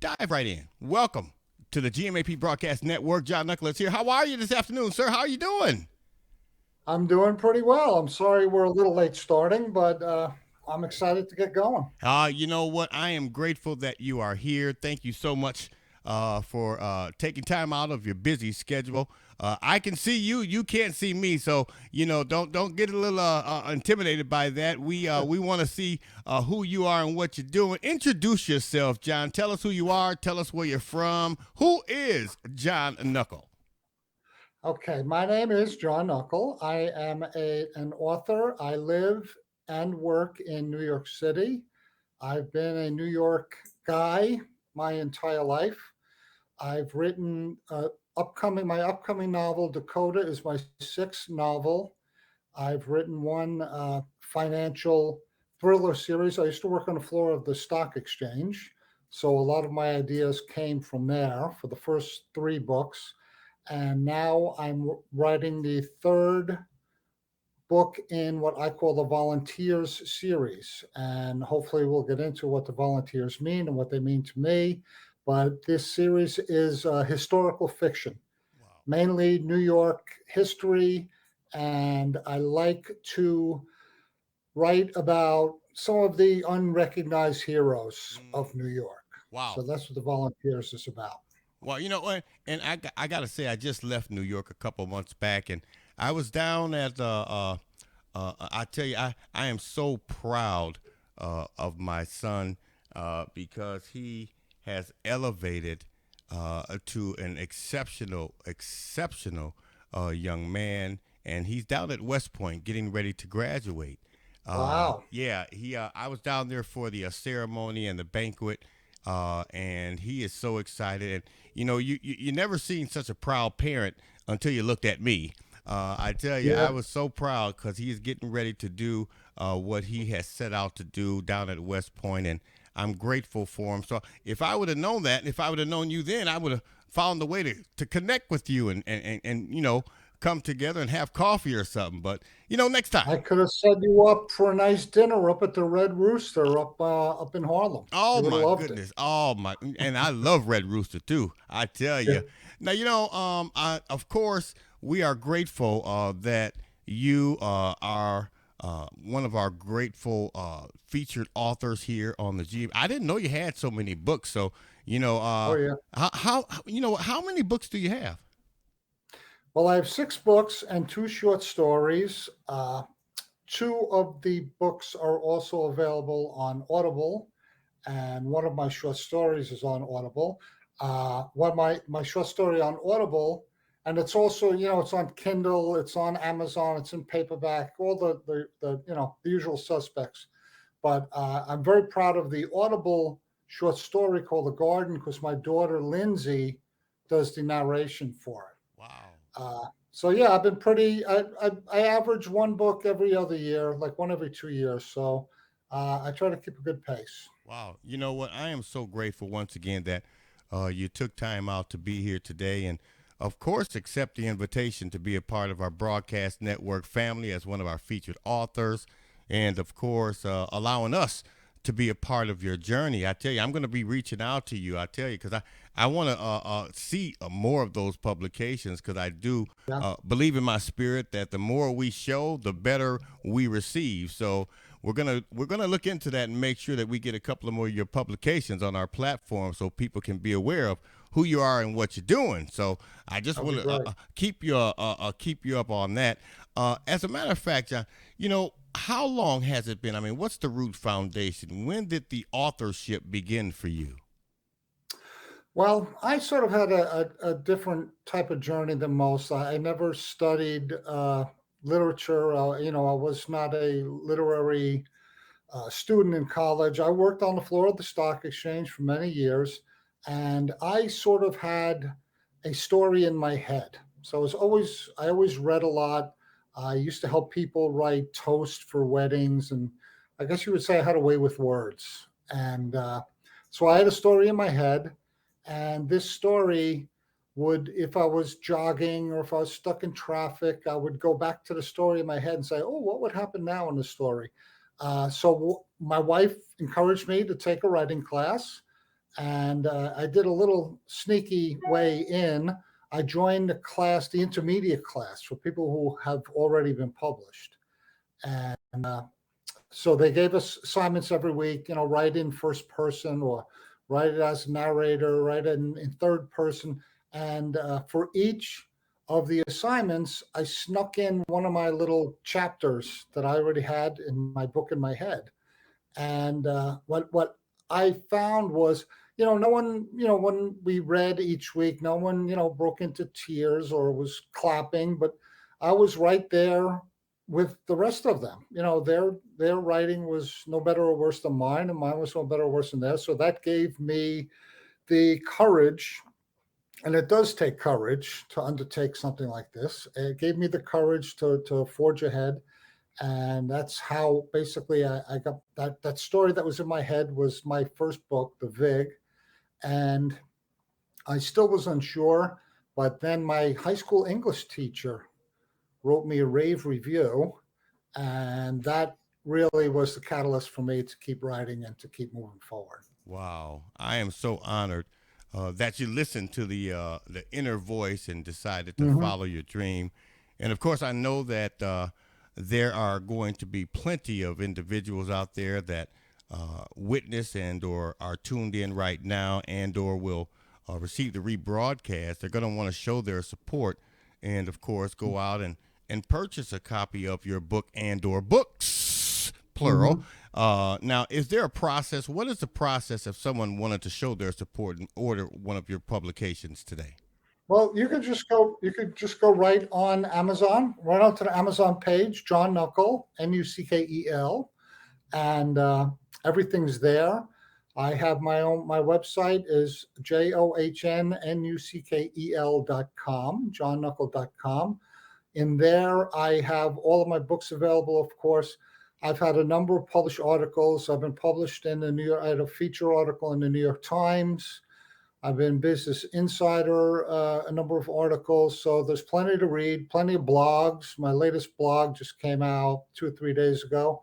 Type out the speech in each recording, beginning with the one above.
dive right in. Welcome to the GMAP Broadcast Network. John Knuckle is here. How are you this afternoon, sir? How are you doing? I'm doing pretty well. I'm sorry we're a little late starting, but I'm excited to get going. You know what? I am grateful that you are here. Thank you so much for taking time out of your busy schedule. I can see you. You can't see me, so don't get a little intimidated by that. We want to see who you are and what you're doing. Introduce yourself, John. Tell us who you are. Tell us where you're from. Who is John Knuckle? Okay, my name is John Nuckle. I am an author. I live and work in New York City. I've been a New York guy my entire life. I've written my upcoming novel, Dakota, is my sixth novel. I've written one financial thriller series. I used to work on the floor of the stock exchange. So a lot of my ideas came from there for the first three books. And now I'm writing the third book in what I call the Volunteers series. And hopefully we'll get into what the volunteers mean and what they mean to me. But this series is historical fiction, Wow. mainly New York history. And I like to write about some of the unrecognized heroes Mm, of New York. So wow. that's what the Volunteers is about. Well, you know what? And I got to say, I just left New York a couple months back, and I was down at I tell you, I am so proud of my son because he has elevated to an exceptional young man, and he's down at West Point getting ready to graduate. Wow. Yeah, he. I was down there for the ceremony and the banquet, and he is so excited. And you never seen such a proud parent until you looked at me. I tell you, I Yeah. was so proud because he is getting ready to do what he has set out to do down at West Point, and I'm grateful for him. So if I would have known that, if I would have known you then, I would have found a way to connect with you and come together and have coffee or something. But next time. I could have set you up for a nice dinner up at the Red Rooster up in Harlem. Oh You would have my loved it. goodness! Oh my, and I love Red Rooster too. I tell Yeah. you. Now of course, we are grateful that you are one of our grateful featured authors here on the G. I didn't know you had so many books. So Oh yeah. how many books do you have? Well, I have six books and two short stories. Two of the books are also available on Audible, and one of my short stories is on Audible. One my short story on Audible, and it's also it's on Kindle, it's on Amazon, it's in paperback, all the the usual suspects. But I'm very proud of the Audible short story called The Garden because my daughter Lindsay does the narration for it. Wow. So yeah, I've been pretty. I average one book every other year, like one every 2 years. So I try to keep a good pace. Wow. You know what? I am so grateful once again that you took time out to be here today and, of course, accept the invitation to be a part of our broadcast network family as one of our featured authors. And, of course, allowing us to be a part of your journey. I tell you, I'm going to be reaching out to you. I tell you, because I want to see more of those publications because I do Yeah, believe in my spirit that the more we show, the better we receive. So we're gonna look into that and make sure that we get a couple of more of your publications on our platform so people can be aware of who you are and what you're doing. So I just that'll be want to great. keep you up on that. As a matter of fact, John, how long has it been? I mean, what's the Root Foundation? When did the authorship begin for you? Well, I sort of had a different type of journey than most. I never studied literature. I was not a literary student in college. I worked on the floor of the stock exchange for many years, and I sort of had a story in my head. So I always read a lot. I used to help people write toast for weddings, and I guess you would say I had a way with words. And so I had a story in my head, and this story would, if I was jogging or if I was stuck in traffic, I would go back to the story in my head and say, "Oh, what would happen now in the story?" So my wife encouraged me to take a writing class, And I did a little sneaky way in. I joined the class, the intermediate class for people who have already been published. And so they gave us assignments every week, write in first person or write it as narrator, write it in third person. And for each of the assignments, I snuck in one of my little chapters that I already had in my book in my head. And what I found was, no one, when we read each week, no one, broke into tears or was clapping, but I was right there with the rest of them. Their writing was no better or worse than mine, and mine was no better or worse than theirs. So that gave me the courage, and it does take courage to undertake something like this. It gave me the courage to forge ahead, and that's how basically I got that story that was in my head was my first book, The Vig, and I still was unsure, but then my high school English teacher wrote me a rave review, and that really was the catalyst for me to keep writing and to keep moving forward. Wow, I am so honored that you listened to the inner voice and decided to Hmm. follow your dream. And of course, I know that there are going to be plenty of individuals out there that witness and or are tuned in right now and or will receive the rebroadcast. They're going to want to show their support and of course go out and purchase a copy of your book and or books plural. Hmm. Now, is there a process? What is the process if someone wanted to show their support and order one of your publications today? Well, you could just go right on Amazon, right onto the Amazon page, John Knuckle, Nuckel, and everything's there. I have my website is johnnnuckel.com, johnknuckle.com. In there, I have all of my books available, of course. I've had a number of published articles. I've been published in the New York, I had a feature article in the New York Times. I've been Business Insider, a number of articles. So there's plenty to read, plenty of blogs. My latest blog just came out 2 or 3 days ago.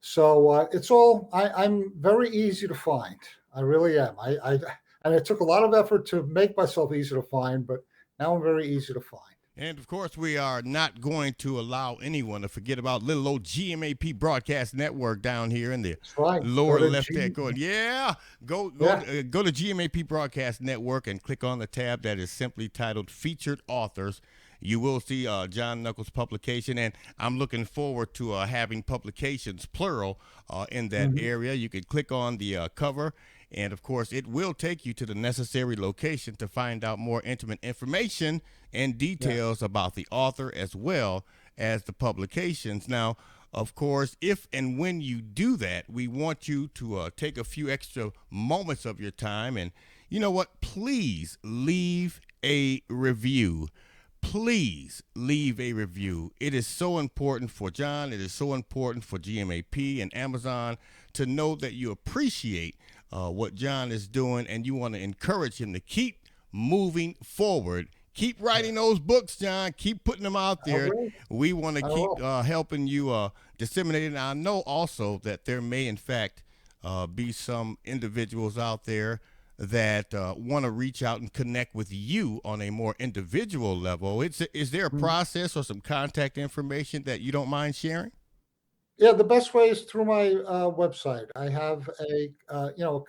So it's all, I'm very easy to find. I really am. And it took a lot of effort to make myself easy to find, but now I'm very easy to find. And of course, we are not going to allow anyone to forget about little old GMAP Broadcast Network down here in the That's right. Go lower to left hand G. corner. Yeah, Yeah. go to GMAP Broadcast Network and click on the tab that is simply titled Featured Authors. You will see John Knuckles' publication, and I'm looking forward to having publications, plural, in that Hmm. area. You can click on the cover, and of course, it will take you to the necessary location to find out more intimate information and Yeah. details about the author as well as the publications. Now, of course, if and when you do that, we want you to take a few extra moments of your time. And you know what? Please leave a review. Please leave a review. It is so important for John. It is so important for GMAP and Amazon to know that you appreciate what John is doing and you want to encourage him to keep moving forward. Keep Yeah. writing those books, John. Keep putting them out I there. will. We want to I keep will. helping you disseminate it. And I know also that there may, in fact, be some individuals out there that want to reach out and connect with you on a more individual level. Is there a Mhm. process or some contact information that you don't mind sharing? Yeah, the best way is through my website. I have a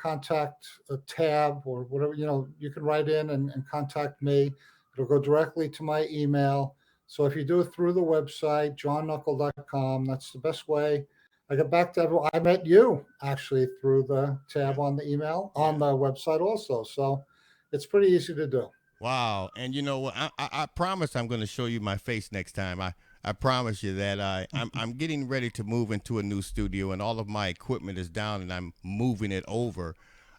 contact a tab or whatever. You can write in and contact me. It'll go directly to my email. So if you do it through the website, johnknuckle.com, that's the best way. I get back to everyone. I met you actually through the Yeah. tab on the email on Yeah. the website also. So it's pretty easy to do. Wow. And you know what? I promise I'm going to show you my face next time. I promise you that I'm getting ready to move into a new studio and all of my equipment is down and I'm moving it over.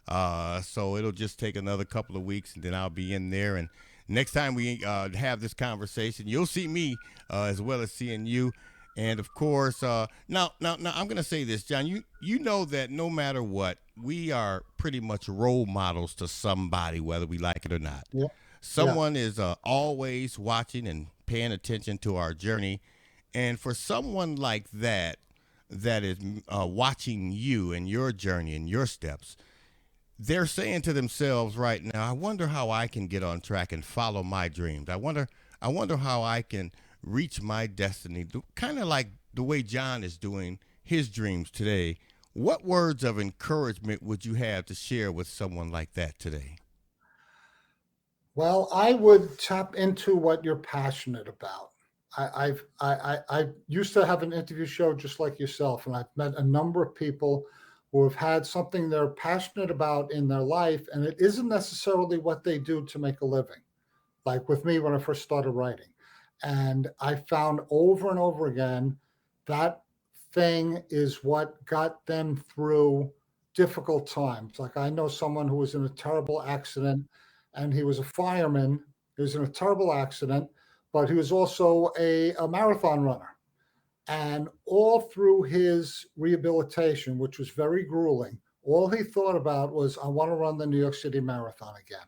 So it'll just take another couple of weeks and then I'll be in there. And next time we have this conversation, you'll see me as well as seeing you. And of course, now, I'm gonna say this, John. You know that no matter what, we are pretty much role models to somebody, whether we like it or not. Yeah. Yeah. Someone is always watching and paying attention to our journey, and for someone like that, that is watching you and your journey and your steps, they're saying to themselves right now, I wonder how I can get on track and follow my dreams. I wonder how I can reach my destiny. Kind of like the way John is doing his dreams today. What words of encouragement would you have to share with someone like that today? Well, I would tap into what you're passionate about. I used to have an interview show just like yourself, and I've met a number of people who have had something they're passionate about in their life, and it isn't necessarily what they do to make a living. Like with me when I first started writing. And I found over and over again that thing is what got them through difficult times. Like I know someone who was in a terrible accident and he was a fireman. He was in a terrible accident, but he was also a marathon runner. And all through his rehabilitation, which was very grueling, all he thought about was, I want to run the New York City Marathon again.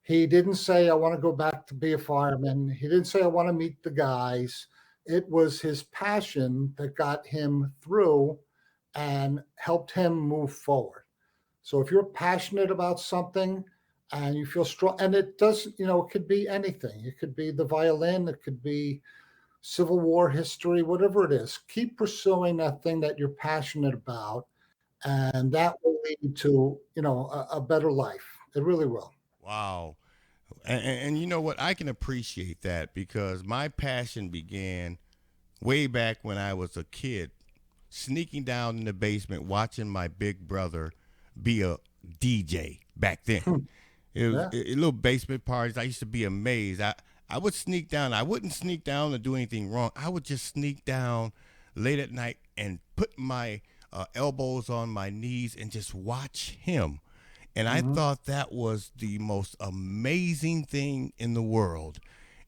He didn't say, I want to go back to be a fireman. He didn't say, I want to meet the guys. It was his passion that got him through and helped him move forward. So if you're passionate about something and you feel strong, and it doesn't, it could be anything. It could be the violin, it could be Civil War history, whatever it is. Keep pursuing that thing that you're passionate about, and that will lead to, a better life. It really will. Wow. And you know what? I can appreciate that because my passion began way back when I was a kid, sneaking down in the basement watching my big brother be a DJ back then. It was Yeah. little basement parties. I used to be amazed. I would sneak down. I wouldn't sneak down to do anything wrong. I would just sneak down late at night and put my elbows on my knees and just watch him. And I Mhm. thought that was the most amazing thing in the world.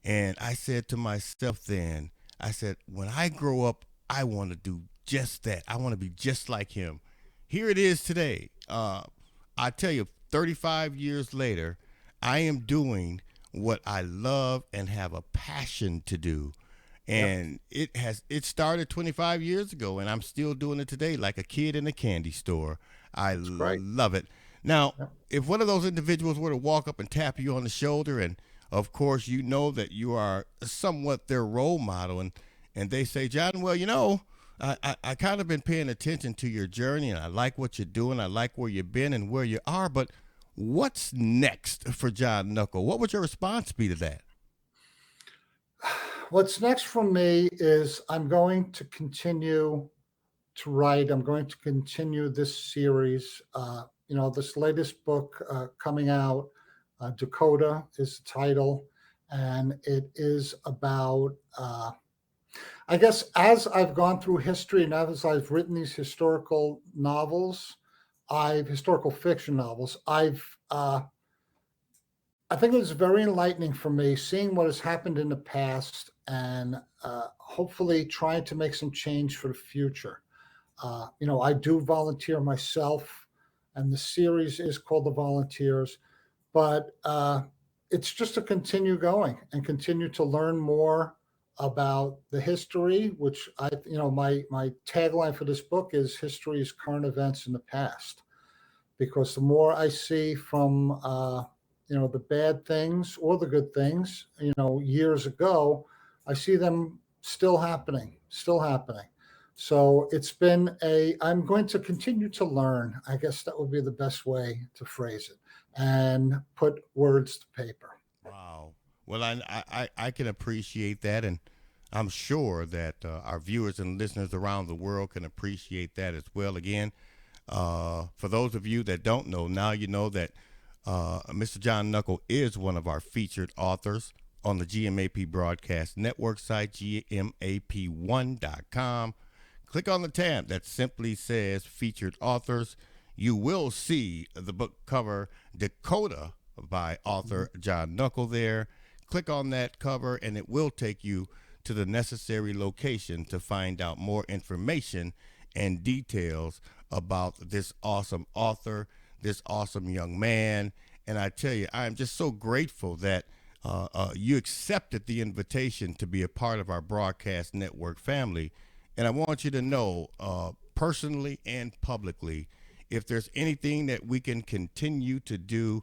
And I said to myself then, I said, when I grow up, I want to do just that. I want to be just like him. Here it is today. I tell you, 35 years later, I am doing what I love and have a passion to do. Yep. And it started 25 years ago and I'm still doing it today like a kid in a candy store. I It's great. love it. Now, Yep. if one of those individuals were to walk up and tap you on the shoulder and of course you know that you are somewhat their role model and they say, John, well, I kind of been paying attention to your journey and I like what you're doing. I like where you've been and where you are, but what's next for John Knuckle? What would your response be to that? What's next for me is I'm going to continue to write. I'm going to continue this series. This latest book coming out, Dakota is the title, and it is about, I guess, as I've gone through history and as I've written these historical fiction novels, I think it was very enlightening for me seeing what has happened in the past and hopefully trying to make some change for the future. I do volunteer myself, and the series is called The Volunteers, but it's just to continue going and continue to learn more about the history, which my tagline for this book is History is Current Events in the Past, because the more I see from the bad things or the good things, years ago, I see them still happening. So it's been I'm going to continue to learn. I guess that would be the best way to phrase it and put words to paper. Wow. Well, I can appreciate that, and I'm sure that our viewers and listeners around the world can appreciate that as well. Again, for those of you that don't know, now you know that Mr. John Knuckle is one of our featured authors on the GMAP Broadcast Network site, GMAP1.com. Click on the tab that simply says Featured Authors. You will see the book cover Dakota by author John Nuckle there. Click on that cover and it will take you to the necessary location to find out more information and details about this awesome author, this awesome young man. And I tell you, I'm just so grateful that you accepted the invitation to be a part of our broadcast network family. And I want you to know, personally and publicly, if there's anything that we can continue to do,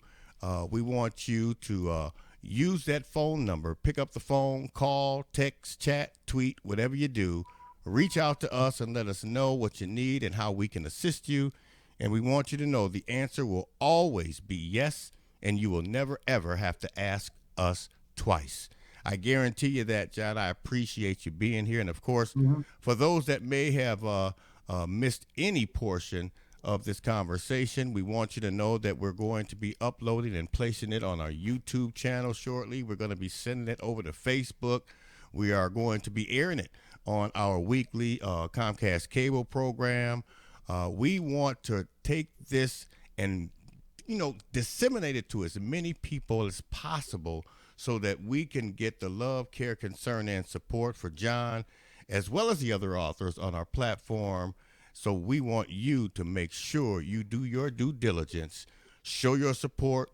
we want you to use that phone number. Pick up the phone, call, text, chat, tweet, whatever you do. Reach out to us and let us know what you need and how we can assist you. And we want you to know the answer will always be yes, and you will never, ever have to ask us twice. I guarantee you that, John. I appreciate you being here. And of course, Mhm. for those that may have missed any portion of this conversation, we want you to know that we're going to be uploading and placing it on our YouTube channel shortly. We're going to be sending it over to Facebook. We are going to be airing it on our weekly Comcast cable program. We want to take this and disseminate it to as many people as possible so that we can get the love, care, concern, and support for John, as well as the other authors on our platform. So we want you to make sure you do your due diligence, show your support,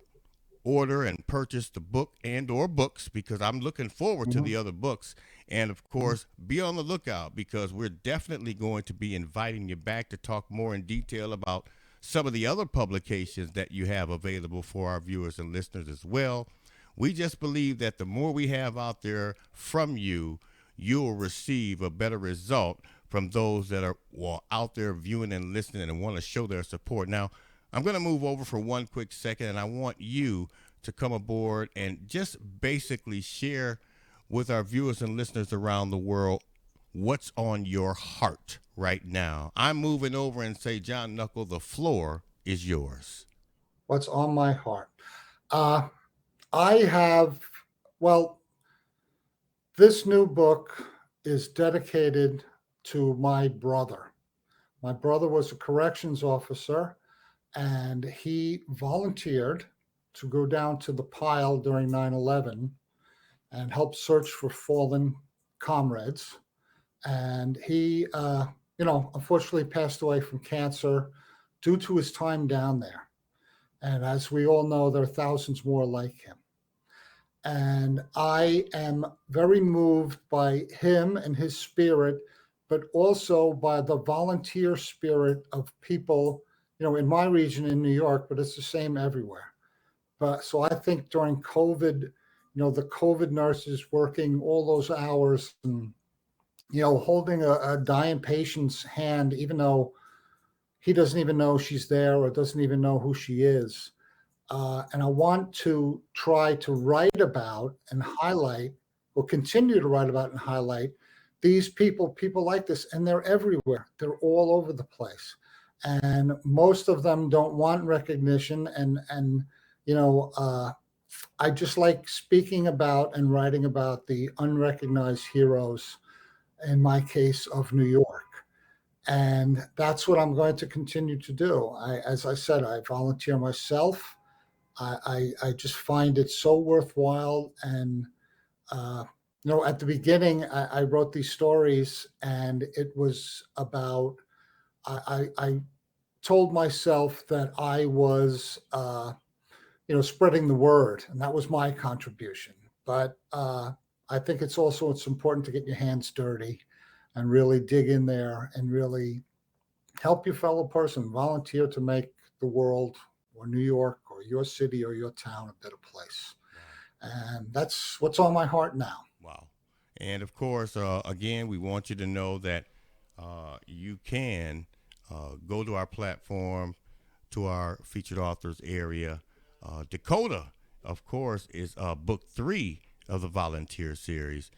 order and purchase the book and or books, because I'm looking forward to Mhm. the other books. And of Mhm. course, be on the lookout, because we're definitely going to be inviting you back to talk more in detail about some of the other publications that you have available for our viewers and listeners as well. We just believe that the more we have out there from you, you'll receive a better result from those that are out there viewing and listening and want to show their support. Now, I'm going to move over for one quick second, and I want you to come aboard and just basically share with our viewers and listeners around the world what's on your heart right now. I'm moving over and say, John Knuckle, the floor is yours. What's on my heart? Uh, I have, well, this new book is dedicated to my brother. My brother was a corrections officer, and he volunteered to go down to the pile during 9/11 and help search for fallen comrades. And he, unfortunately passed away from cancer due to his time down there. And as we all know, there are thousands more like him. And I am very moved by him and his spirit, but also by the volunteer spirit of people, in my region in New York, but it's the same everywhere. But so I think during COVID, the COVID nurses working all those hours and, holding a dying patient's hand, even though he doesn't even know she's there or doesn't even know who she is. And I want to try to write about and highlight, or continue to write about and highlight these people like this, and they're everywhere. They're all over the place, and most of them don't want recognition. And you know, uh, I just like speaking about and writing about the unrecognized heroes. In my case, of New York. And that's what I'm going to continue to do. As I said, I volunteer myself. I just find it so worthwhile. And, uh, at the beginning, I wrote these stories, and it was about, I told myself that I was, spreading the word, and that was my contribution. But I think it's important to get your hands dirty and really dig in there and really help your fellow person, volunteer to make the world or New York or your city or your town a better place. Wow. And that's what's on my heart now. Wow. And of course, again, we want you to know that you can go to our platform, to our featured authors area. Dakota, of course, is book 3 of the volunteer series.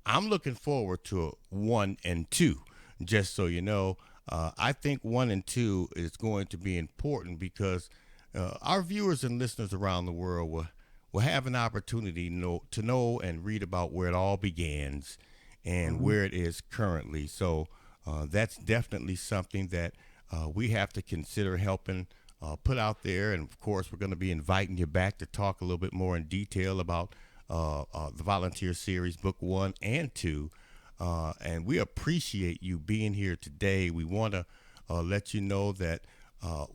I'm looking forward to 1 and 2, just so you know. I think 1 and 2 is going to be important because our viewers and listeners around the world will have an opportunity to know and read about where it all begins and Mhm. where it is currently. So that's definitely something that we have to consider helping put out there. And of course, we're going to be inviting you back to talk a little bit more in detail about the volunteer series, book 1 and 2. And we appreciate you being here today. We want to let you know that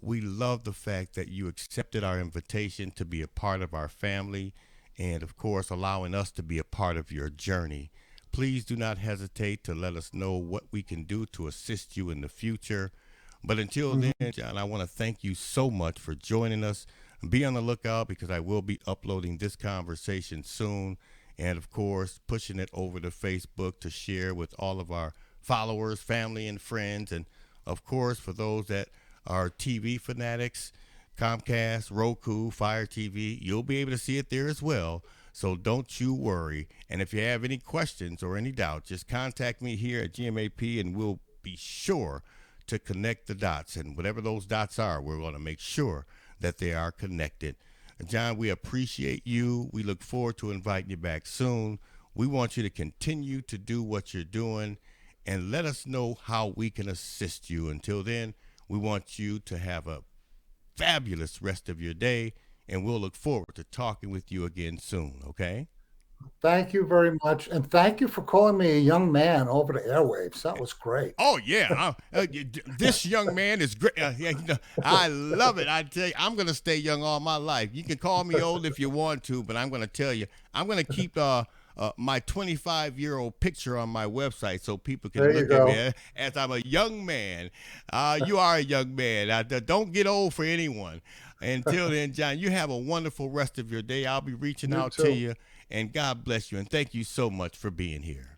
we love the fact that you accepted our invitation to be a part of our family and, of course, allowing us to be a part of your journey. Please do not hesitate to let us know what we can do to assist you in the future. But until then, Mhm. John, I want to thank you so much for joining us. Be on the lookout because I will be uploading this conversation soon. And of course, pushing it over to Facebook to share with all of our followers, family, and friends. And of course, for those that are TV fanatics, Comcast, Roku, Fire TV, you'll be able to see it there as well. So don't you worry. And if you have any questions or any doubts, just contact me here at GMAP and we'll be sure to connect the dots. And whatever those dots are, we're going to make sure that they are connected. John, we appreciate you. We look forward to inviting you back soon. We want you to continue to do what you're doing and let us know how we can assist you. Until then, we want you to have a fabulous rest of your day, and we'll look forward to talking with you again soon, okay? Thank you very much. And thank you for calling me a young man over the airwaves. That was great. Oh yeah, this young man is great. Yeah, I love it. I tell you, I'm gonna stay young all my life. You can call me old if you want to, but I'm gonna tell you, I'm gonna keep my 25-year-old picture on my website so people can There you look at me go. as I'm a young man. You are a young man. Don't get old for anyone. Until then, John, you have a wonderful rest of your day. I'll be reaching You out to too. you, and God bless you, and thank you so much for being here.